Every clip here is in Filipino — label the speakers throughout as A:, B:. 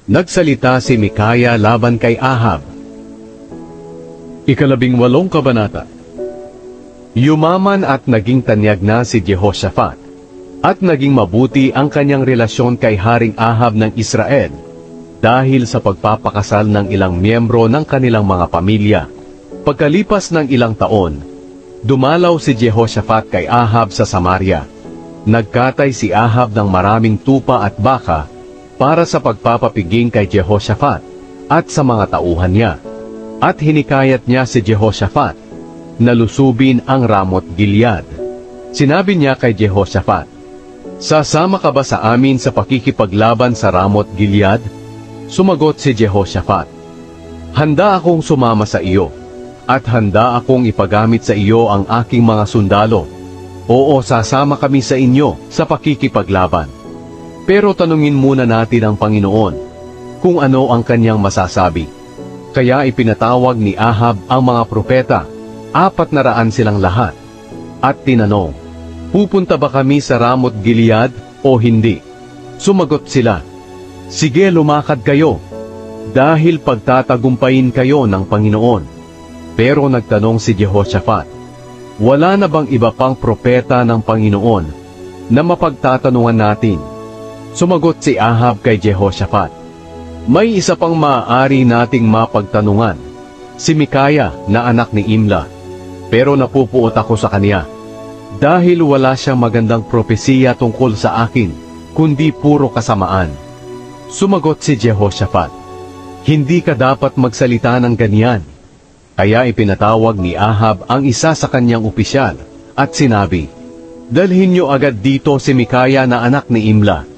A: Nagsalita si Mikaya laban kay Ahab. 18 kabanata. Yumaman at naging tanyag na si Jehoshaphat, at naging mabuti ang kanyang relasyon kay Haring Ahab ng Israel, dahil sa pagpapakasal ng ilang miyembro ng kanilang mga pamilya. Pagkalipas ng ilang taon, dumalaw si Jehoshaphat kay Ahab sa Samaria. Nagkatay si Ahab ng maraming tupa at baka para sa pagpapapiging kay Jehoshaphat at sa mga tauhan niya. At hinikayat niya si Jehoshaphat na lusubin ang Ramot Gilead. Sinabi niya kay Jehoshaphat, "Sasama ka ba sa amin sa pakikipaglaban sa Ramot Gilead?" Sumagot si Jehoshaphat, "Handa akong sumama sa iyo, at handa akong ipagamit sa iyo ang aking mga sundalo. Oo, sasama kami sa inyo sa pakikipaglaban. Pero tanungin muna natin ang Panginoon kung ano ang kanyang masasabi." Kaya ipinatawag ni Ahab ang mga propeta, 400 silang lahat, at tinanong, "Pupunta ba kami sa Ramot Gilead o hindi?" Sumagot sila, "Sige, lumakad kayo, dahil pagtatagumpayin kayo ng Panginoon." Pero nagtanong si Jehoshaphat, "Wala na bang iba pang propeta ng Panginoon na mapagtatanungan natin?" Sumagot si Ahab kay Jehoshaphat, "May isa pang maaari nating mapagtanungan, si Mikaya na anak ni Imla, pero napupuot ako sa kanya, dahil wala siyang magandang propesiya tungkol sa akin, kundi puro kasamaan." Sumagot si Jehoshaphat, "Hindi ka dapat magsalita ng ganyan." Kaya ipinatawag ni Ahab ang isa sa kanyang opisyal at sinabi, "Dalhin niyo agad dito si Mikaya na anak ni Imla."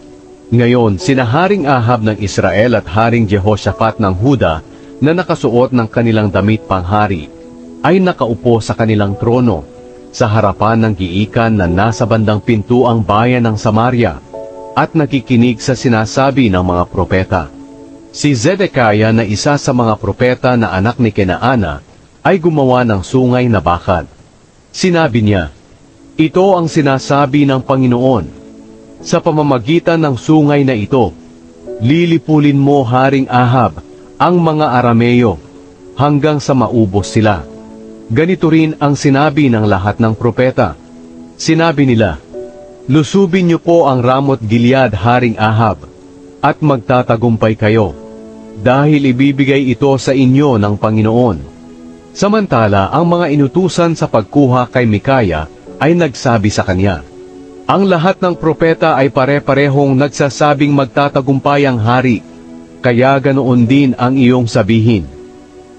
A: Ngayon, sina Haring Ahab ng Israel at Haring Jehoshaphat ng Huda na nakasuot ng kanilang damit panghari ay nakaupo sa kanilang trono sa harapan ng giikan na nasa bandang pintuang bayan ng Samaria at nakikinig sa sinasabi ng mga propeta. Si Zedekiah na isa sa mga propeta na anak ni Kenaana ay gumawa ng sungay na bakal. Sinabi niya, "Ito ang sinasabi ng Panginoon. Sa pamamagitan ng sungay na ito, lilipulin mo, Haring Ahab, ang mga Arameo hanggang sa maubos sila." Ganito rin ang sinabi ng lahat ng propeta. Sinabi nila, "Lusubin niyo po ang Ramot Gilead, Haring Ahab, at magtatagumpay kayo, dahil ibibigay ito sa inyo ng Panginoon." Samantala, ang mga inutusan sa pagkuha kay Mikaya ay nagsabi sa kanya, "Ang lahat ng propeta ay pare-parehong nagsasabing magtatagumpay ang hari, kaya ganoon din ang iyong sabihin."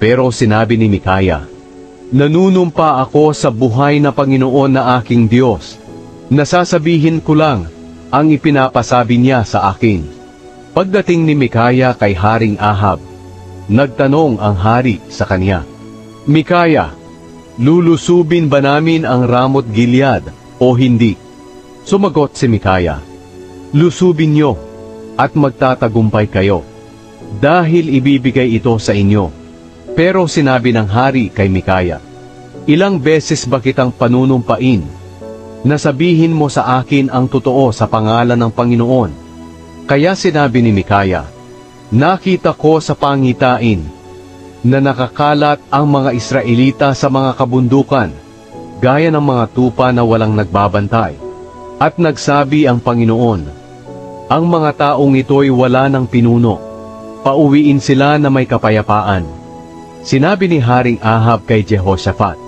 A: Pero sinabi ni Mikaya, "Nanunumpa ako sa buhay na Panginoon na aking Diyos. Nasasabihin ko lang ang ipinapasabi niya sa akin." Pagdating ni Mikaya kay Haring Ahab, nagtanong ang hari sa kanya, "Mikaya, lulusubin ba namin ang Ramot Gilead o hindi?" Sumagot si Mikaya, "Lusubin niyo at magtatagumpay kayo, dahil ibibigay ito sa inyo." Pero sinabi ng hari kay Mikaya, "Ilang beses ba kitang panunumpain na sabihin mo sa akin ang totoo sa pangalan ng Panginoon?" Kaya sinabi ni Mikaya, "Nakita ko sa pangitain na nakakalat ang mga Israelita sa mga kabundukan, gaya ng mga tupa na walang nagbabantay. At nagsabi ang Panginoon, ang mga taong ito'y wala ng pinuno. Pauwiin sila na may kapayapaan." Sinabi ni Haring Ahab kay Jehoshaphat,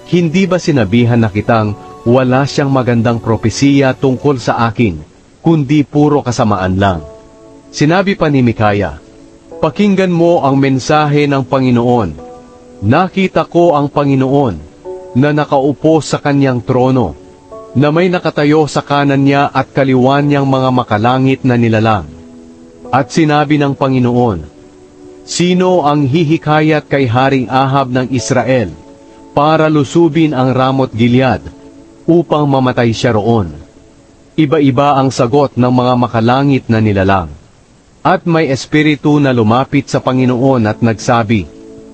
A: "Hindi ba sinabihan na kitang wala siyang magandang propesiya tungkol sa akin, kundi puro kasamaan lang?" Sinabi pa ni Mikaya, "Pakinggan mo ang mensahe ng Panginoon. Nakita ko ang Panginoon na nakaupo sa kanyang trono, na may nakatayo sa kanan niya at kaliwa niyang mga makalangit na nilalang. At sinabi ng Panginoon, sino ang hihikayat kay Haring Ahab ng Israel para lusubin ang Ramot Gilead upang mamatay siya roon?" Iba-iba ang sagot ng mga makalangit na nilalang. At may espiritu na lumapit sa Panginoon at nagsabi,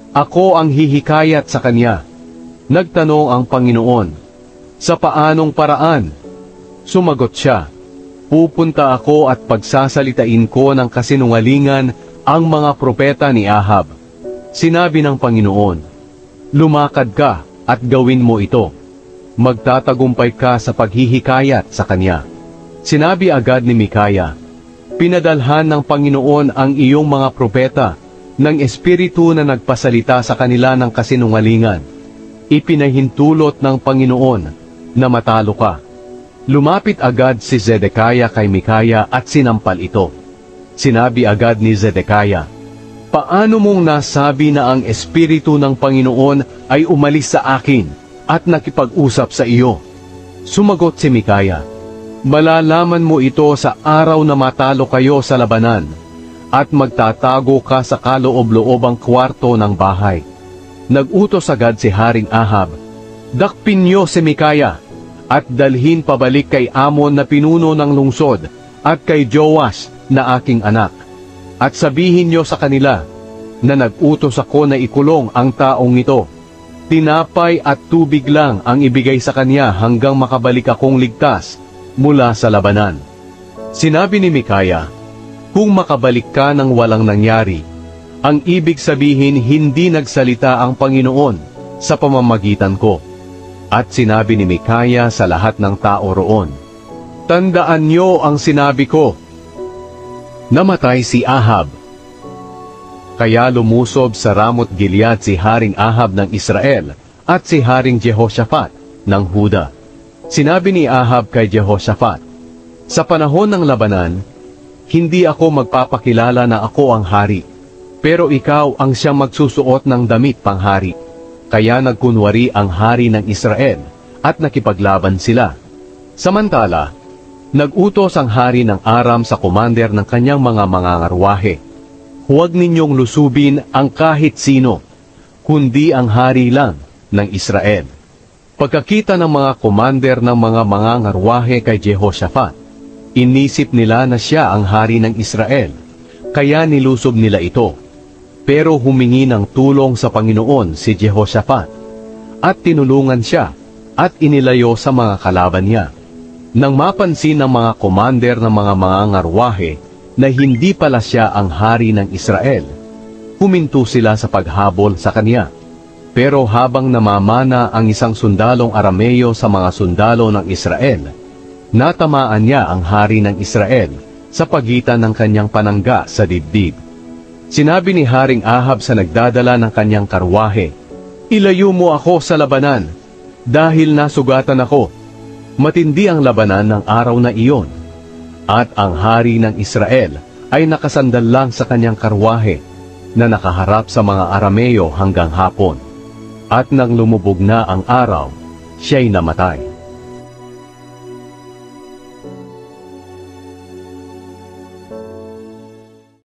A: "Ako ang hihikayat sa kanya." Nagtanong ang Panginoon, "Sa paanong paraan?" Sumagot siya, pupunta ako at pagsasalitain ko ng kasinungalingan ang mga propeta ni Ahab. Sinabi ng Panginoon, lumakad ka at gawin mo ito. Magtatagumpay ka sa paghihikayat sa kanya. Sinabi agad ni Mikaya, pinadalhan ng Panginoon ang iyong mga propeta ng espiritu na nagpasalita sa kanila ng kasinungalingan. Ipinahintulot ng Panginoon na matalo ka. Lumapit agad si Zedekiah kay Mikaya at sinampal ito. Sinabi agad ni Zedekiah, paano mong nasabi na ang espiritu ng Panginoon ay umalis sa akin at nakipag-usap sa iyo? Sumagot si Mikaya, malalaman mo ito sa araw na matalo kayo sa labanan at magtatago ka sa kaloob-loobang kwarto ng bahay. Nag-utos agad si Haring Ahab, dakpin niyo si Mikaya at dalhin pabalik kay Amon na pinuno ng lungsod at kay Joash na aking anak. At sabihin niyo sa kanila na nag-utos ako na ikulong ang taong ito. Tinapay at tubig lang ang ibigay sa kanya hanggang makabalik akong ligtas mula sa labanan. Sinabi ni Mikaya, kung makabalik ka ng walang nangyari, ang ibig sabihin hindi nagsalita ang Panginoon sa pamamagitan ko. At sinabi ni Mikaya sa lahat ng tao roon, tandaan niyo ang sinabi ko. Namatay si Ahab. Kaya lumusob sa Ramot Gilead si Haring Ahab ng Israel at si Haring Jehoshaphat ng Huda. Sinabi ni Ahab kay Jehoshaphat, sa panahon ng labanan, hindi ako magpapakilala na ako ang hari, pero ikaw ang siyang magsusuot ng damit panghari. Kaya nagkunwari ang hari ng Israel at nakipaglaban sila. Samantala, nag-utos ang hari ng Aram sa commander ng kanyang mga mangangarwahe, huwag ninyong lusubin ang kahit sino, kundi ang hari lang ng Israel. Pagkakita ng mga commander ng mga mangangarwahe kay Jehoshaphat, inisip nila na siya ang hari ng Israel, kaya nilusob nila ito. Pero humingi ng tulong sa Panginoon si Jehoshaphat, at tinulungan siya at inilayo sa mga kalaban niya. Nang mapansin ng mga commander ng mga mangangarwahe na hindi pala siya ang hari ng Israel, huminto sila sa paghabol sa kanya. Pero habang namamana ang isang sundalong Arameo sa mga sundalo ng Israel, natamaan niya ang hari ng Israel sa pagitan ng kanyang panangga sa dibdib. Sinabi ni Haring Ahab sa nagdadala ng kanyang karwahe, ilayo mo ako sa labanan, dahil nasugatan ako. Matindi ang labanan ng araw na iyon. At ang hari ng Israel ay nakasandal lang sa kanyang karwahe, na nakaharap sa mga Arameo hanggang hapon. At nang lumubog na ang araw, siya'y namatay.